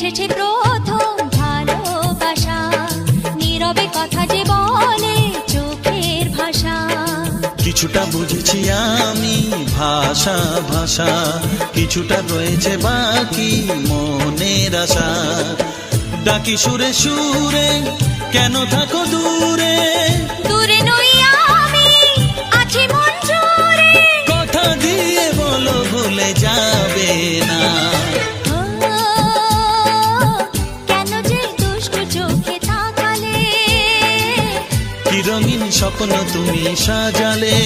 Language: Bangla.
এসেছে প্রথম ভালোবাসা, নীরবে কথা যে বলে চোখের ভাষা। কিছুটা বুঝেছি আমি ভাষা ভাষা, কিছুটা রয়েছে বাকি মনের আশা। ডাকি সুরে সুরে কেন থাকো দূরে, দূরে নই আমি আছি মন জুড়ে। কথা দিয়ে বলো ভুলে যাবে না। কেন যে দুষ্ট চোখে তাকালে, কি রঙিন স্বপ্ন তুমি সাজালে।